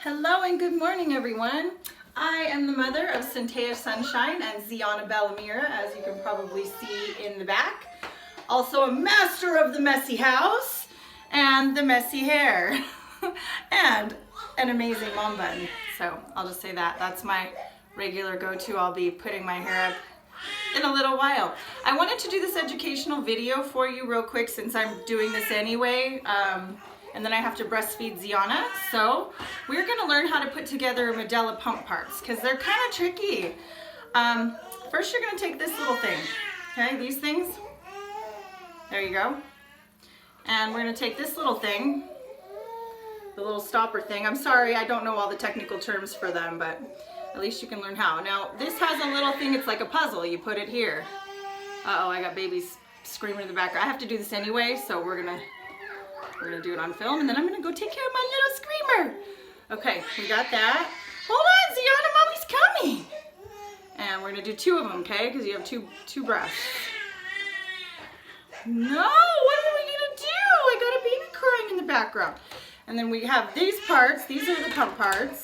Hello and good morning, everyone. I am the mother of Cynthia Sunshine and Ziana Bellamira, as you can probably see in the back. Also a master of the messy house and the messy hair and an amazing mom bun. So I'll just say that. That's my regular go-to. I'll be putting my hair up in a little while. I wanted to do this educational video for you real quick since I'm doing this anyway. And then I have to breastfeed Ziana. So we're gonna learn how to put together Medela pump parts because they're kind of tricky. First you're gonna take this little thing, okay, these things. There you go. And we're gonna take this little thing, the little stopper thing. I'm sorry, I don't know all the technical terms for them, but at least you can learn how. Now this has a little thing, it's like a puzzle. You put it here. Uh-oh, I got babies screaming in the background. I have to do this anyway, so we're gonna do it on film, and then I'm gonna go take care of my little screamer. Okay, we got that. Hold on, Ziana, mommy's coming. And we're gonna do two of them, okay? Because you have two breasts. No, what are we gonna do? I got a baby crying in the background. And then we have these parts. These are the pump parts.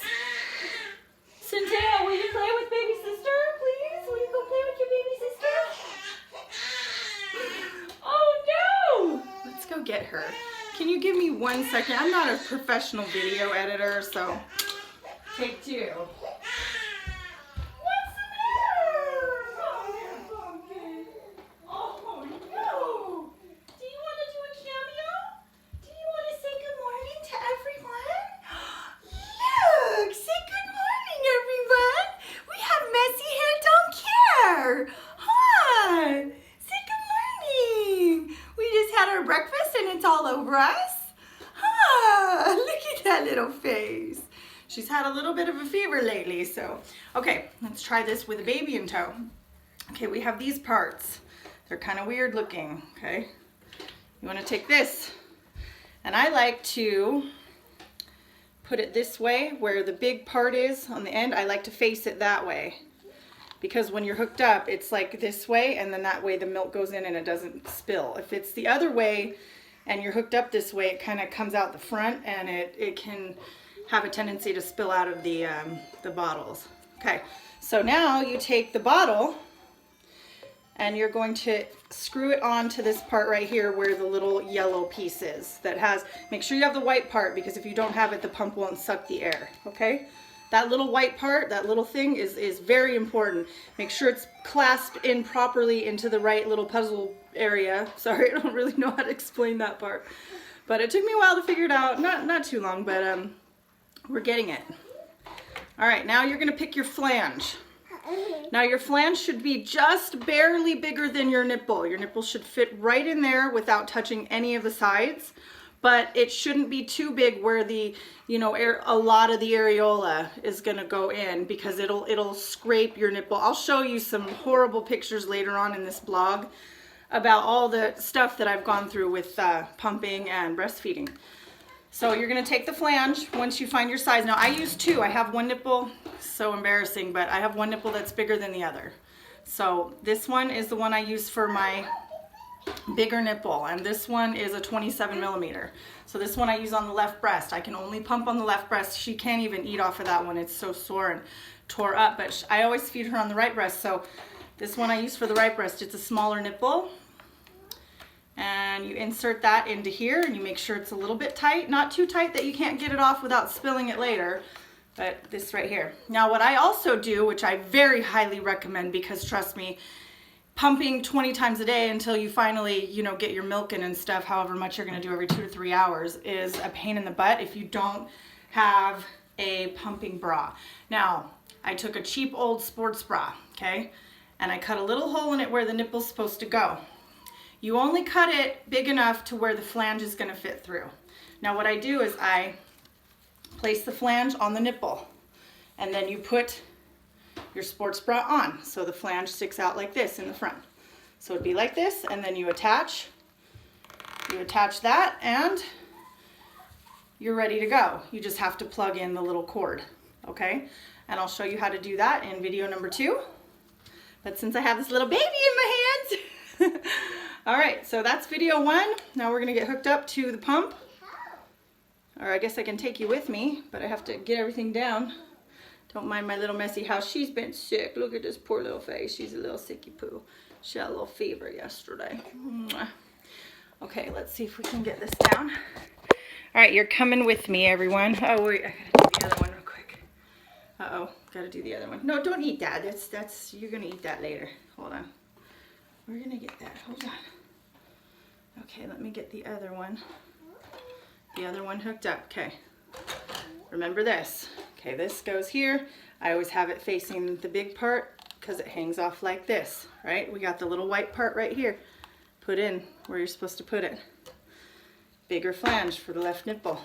Cynthia, will you play with baby sister, please? Will you go play with your baby sister? Oh no! Let's go get her. Can you give me 1 second? I'm not a professional video editor, so take two. What's the matter? Pumpkin. Oh no! Do you want to do a cameo? Do you want to say good morning to everyone? Look! Say good morning, everyone! We have messy hair, don't care! Hi! Say good morning! We just had our breakfast and it's all over us. Ah, look at that little face. She's had a little bit of a fever lately, so. Okay, let's try this with a baby in tow. Okay, we have these parts. They're kind of weird looking, okay? You want to take this, and I like to put it this way where the big part is on the end. I like to face it that way because when you're hooked up, it's like this way, and then that way the milk goes in and it doesn't spill. If it's the other way and you're hooked up this way, it kind of comes out the front and it can have a tendency to spill out of the bottles. Okay, so now you take the bottle and you're going to screw it onto this part right here where the little yellow piece is. That has, make sure you have the white part because if you don't have it, the pump won't suck the air, okay? That little white part, that little thing is very important. Make sure it's clasped in properly into the right little puzzle area. Sorry, I don't really know how to explain that part. But it took me a while to figure it out. Not too long, but we're getting it. All right, now you're gonna pick your flange. Now your flange should be just barely bigger than your nipple. Your nipple should fit right in there without touching any of the sides. But it shouldn't be too big where the, you know, a lot of the areola is gonna go in because it'll scrape your nipple. I'll show you some horrible pictures later on in this blog about all the stuff that I've gone through with pumping and breastfeeding. So you're gonna take the flange once you find your size. Now I use two. I have one nipple, so embarrassing, but I have one nipple that's bigger than the other. So this one is the one I use for my bigger nipple, and this one is a 27 millimeter. So this one I use on the left breast. I can only pump on the left breast. She can't even eat off of that one. It's so sore and tore up, but I always feed her on the right breast. So this one I use for the right breast. It's a smaller nipple, and you insert that into here and you make sure it's a little bit tight, not too tight that you can't get it off without spilling it later, but this right here. Now what I also do, which I very highly recommend because trust me, pumping 20 times a day until you finally, you know, get your milk in and stuff, however much you're gonna do every 2 to 3 hours, is a pain in the butt if you don't have a pumping bra. Now, I took a cheap old sports bra, okay? And I cut a little hole in it where the nipple's supposed to go. You only cut it big enough to where the flange is gonna fit through. Now what I do is I place the flange on the nipple, and then you put your sports bra on. So the flange sticks out like this in the front. So it'd be like this, and then you attach that, and you're ready to go. You just have to plug in the little cord, okay? And I'll show you how to do that in video number 2. But since I have this little baby in my hands, all right, so that's video 1. Now we're gonna get hooked up to the pump. Or I guess I can take you with me, but I have to get everything down. Don't mind my little messy house. She's been sick. Look at this poor little face. She's a little sicky poo. She had a little fever yesterday. Mwah. Okay, let's see if we can get this down. All right, you're coming with me, everyone. Oh, wait, I gotta do the other one real quick. Uh-oh, gotta do the other one. No, don't eat that. That's you're gonna eat that later. Hold on. We're gonna get that. Hold on. Okay, let me get the other one. The other one hooked up. Okay. Remember this. Okay, this goes here. I always have it facing the big part because it hangs off like this, right? We got the little white part right here. Put in where you're supposed to put it. Bigger flange for the left nipple.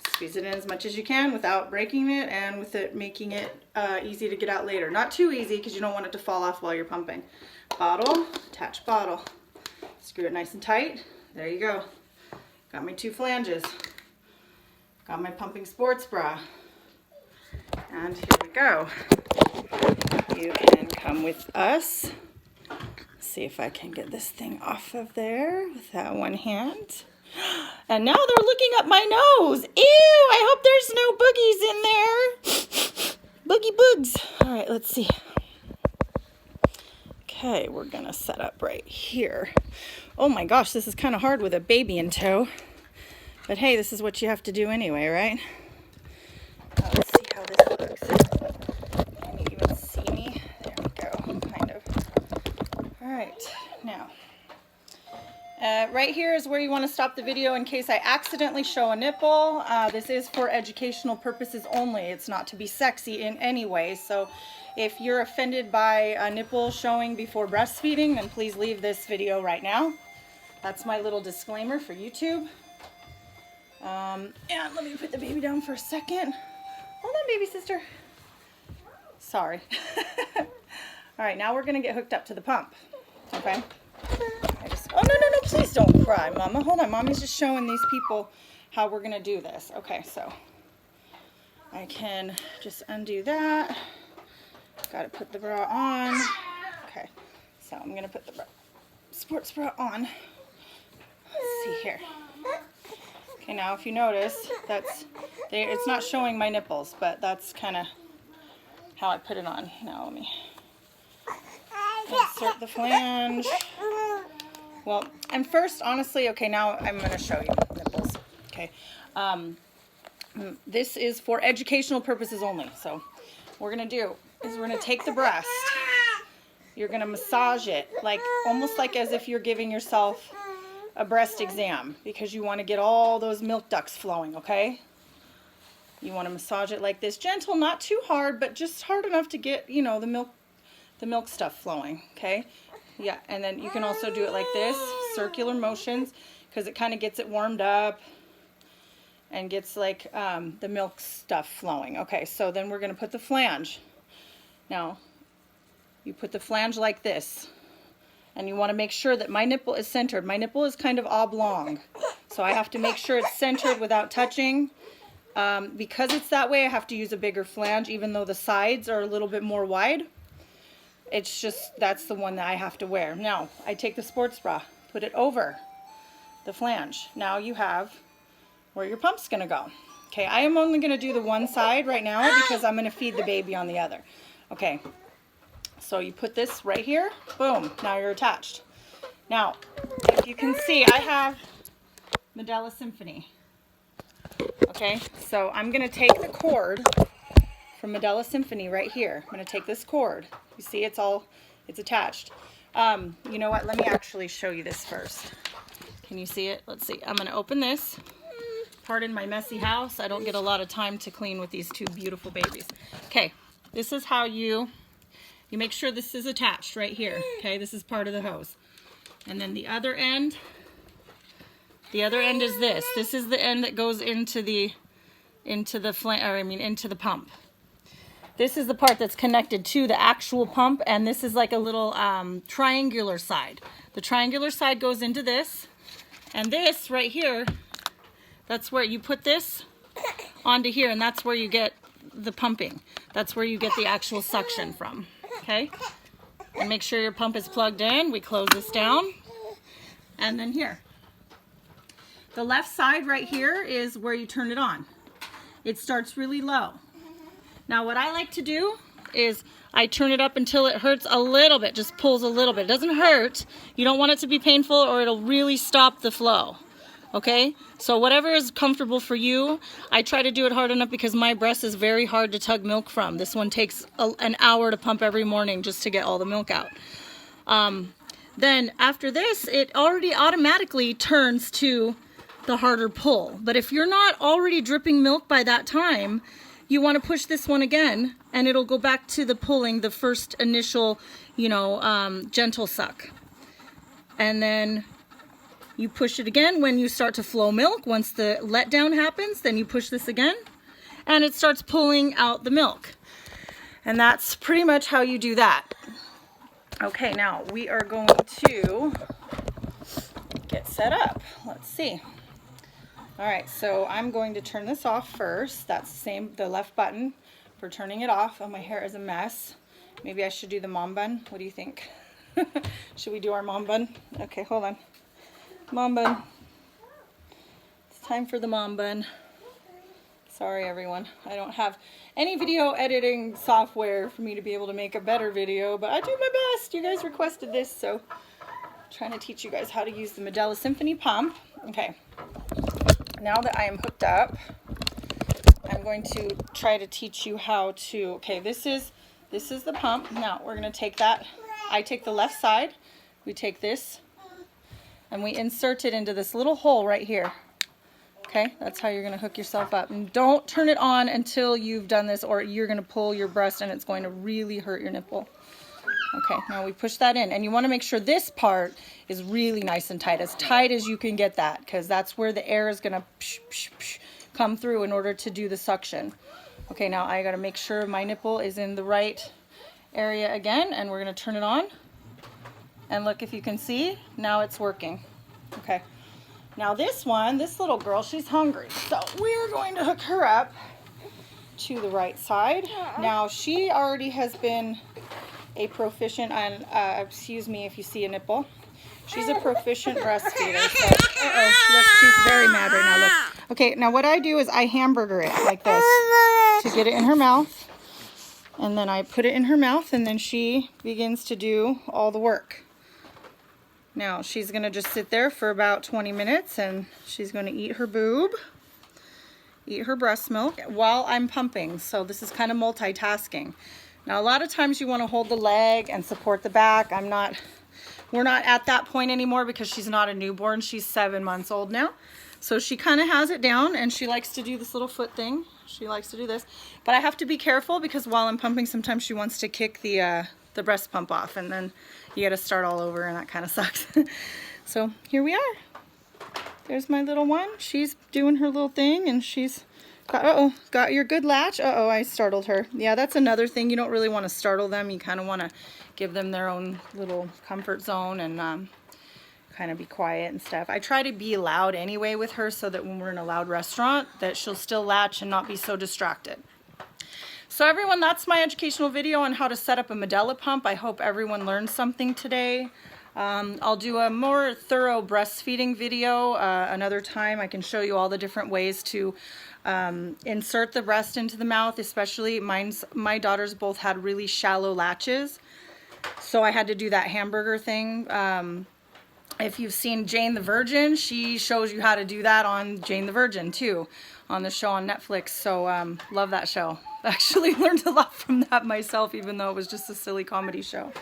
Squeeze it in as much as you can without breaking it and with it making it easy to get out later. Not too easy because you don't want it to fall off while you're pumping. Bottle, attach bottle. Screw it nice and tight. There you go. Got my 2 flanges. Got my pumping sports bra. And here we go. You can come with us. See if I can get this thing off of there with that one hand. And now they're looking up my nose. Ew, I hope there's no boogies in there. Boogie boogs. All right, let's see. Okay, we're gonna set up right here. Oh my gosh, this is kind of hard with a baby in tow. But hey, this is what you have to do anyway, right? Let's see how this looks. Can you even see me? There we go, kind of. All right, now. Right here is where you want to stop the video in case I accidentally show a nipple. This is for educational purposes only. It's not to be sexy in any way. So if you're offended by a nipple showing before breastfeeding, then please leave this video right now. That's my little disclaimer for YouTube. And let me put the baby down for a second. Hold on, baby sister. Sorry. All right, now we're going to get hooked up to the pump. Okay? Oh, no, please don't cry, Mama. Hold on, Mommy's just showing these people how we're going to do this. Okay, so I can just undo that. Got to put the bra on. Okay, so I'm going to put the sports bra on. Let's see here. Okay, now if you notice, it's not showing my nipples, but that's kind of how I put it on. Now let me insert the flange. Well, and first, honestly, okay, now I'm going to show you nipples. Okay, this is for educational purposes only. So what we're going to do is we're going to take the breast. You're going to massage it, like almost like as if you're giving yourself a breast exam, because you want to get all those milk ducts flowing, okay? You want to massage it like this, gentle, not too hard, but just hard enough to get, you know, the milk stuff flowing, okay? Yeah, and then you can also do it like this, circular motions, because it kind of gets it warmed up and gets like the milk stuff flowing. Okay, so then we're going to put the flange. Now, you put the flange like this, and you want to make sure that my nipple is centered. My nipple is kind of oblong, so I have to make sure it's centered without touching. Because it's that way, I have to use a bigger flange, even though the sides are a little bit more wide. It's just, that's the one that I have to wear. Now, I take the sports bra, put it over the flange. Now you have where your pump's going to go. Okay, I am only going to do the one side right now because I'm going to feed the baby on the other. Okay, so you put this right here. Boom, now you're attached. Now, if you can see, I have Medela Symphony. Okay, so I'm going to take the cord from Medela Symphony right here. I'm going to take this cord. You see, it's attached. You know what? Let me actually show you this first. Can you see it? Let's see. I'm going to open this. Pardon my messy house. I don't get a lot of time to clean with these 2 beautiful babies. Okay, this is how you make sure this is attached right here. Okay, this is part of the hose. And then the other end is this. This is the end that goes into the pump. This is the part that's connected to the actual pump, and this is like a little triangular side. The triangular side goes into this, and this right here, that's where you put this onto here, and that's where you get the pumping. That's where you get the actual suction from, okay? And make sure your pump is plugged in. We close this down, and then here. The left side right here is where you turn it on. It starts really low. Now what I like to do is I turn it up until it hurts a little bit, just pulls a little bit. It doesn't hurt. You don't want it to be painful or it'll really stop the flow. Okay? So whatever is comfortable for you. I try to do it hard enough because my breast is very hard to tug milk from. This one takes an hour to pump every morning just to get all the milk out. Then after this, it already automatically turns to the harder pull. But if you're not already dripping milk by that time, you want to push this one again and it'll go back to the pulling, the first initial, gentle suck. And then you push it again when you start to flow milk. Once the letdown happens, then you push this again and it starts pulling out the milk. And that's pretty much how you do that. Okay, now we are going to get set up. Let's see. All right, so I'm going to turn this off first. That's the left button for turning it off. Oh, my hair is a mess. Maybe I should do the mom bun. What do you think? Should we do our mom bun? Okay, hold on. Mom bun. It's time for the mom bun. Sorry, everyone. I don't have any video editing software for me to be able to make a better video, but I do my best. You guys requested this, so I'm trying to teach you guys how to use the Medela Symphony pump. Okay. Now that I am hooked up, I'm going to try to teach you how to, okay, this is the pump. Now we're going to take that, I take the left side, we take this, and we insert it into this little hole right here. Okay, that's how you're going to hook yourself up. And don't turn it on until you've done this or you're going to pull your breast and it's going to really hurt your nipple. Okay, now we push that in, and you want to make sure this part is really nice and tight as you can get that, because that's where the air is going to come through in order to do the suction. Okay, now I got to make sure my nipple is in the right area again, and we're going to turn it on. And look, if you can see, now it's working. Okay, now this little girl, she's hungry, so we're going to hook her up to the right side. Now she already has been a proficient on, excuse me if you see a nipple. She's a proficient breastfeeder. So, look, she's very mad right now, look. Okay, now what I do is I hamburger it like this to get it in her mouth. And then I put it in her mouth and then she begins to do all the work. Now she's gonna just sit there for about 20 minutes and she's gonna eat her boob, eat her breast milk while I'm pumping. So this is kind of multitasking. Now a lot of times you want to hold the leg and support the back. We're not at that point anymore because she's not a newborn. She's 7 months old now. So she kind of has it down and she likes to do this little foot thing. She likes to do this. But I have to be careful because while I'm pumping sometimes she wants to kick the breast pump off and then you got to start all over and that kind of sucks. So here we are. There's my little one. She's doing her little thing and she's got your good latch. I startled her. Yeah, that's another thing. You don't really want to startle them. You kind of want to give them their own little comfort zone and kind of be quiet and stuff. I try to be loud anyway with her so that when we're in a loud restaurant that she'll still latch and not be so distracted. So everyone, that's my educational video on how to set up a Medela pump. I hope everyone learned something today. I'll do a more thorough breastfeeding video another time. I can show you all the different ways to insert the breast into the mouth, especially my daughters both had really shallow latches, so I had to do that hamburger thing. If you've seen Jane the Virgin, she shows you how to do that on Jane the Virgin too, on the show on Netflix. So love that show. I actually learned a lot from that myself, even though it was just a silly comedy show.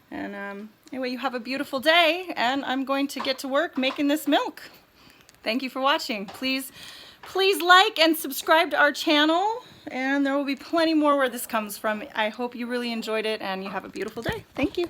And anyway, you have a beautiful day, and I'm going to get to work making this milk. Thank you for watching. Please like and subscribe to our channel, and there will be plenty more where this comes from. I hope you really enjoyed it, and you have a beautiful day. Thank you.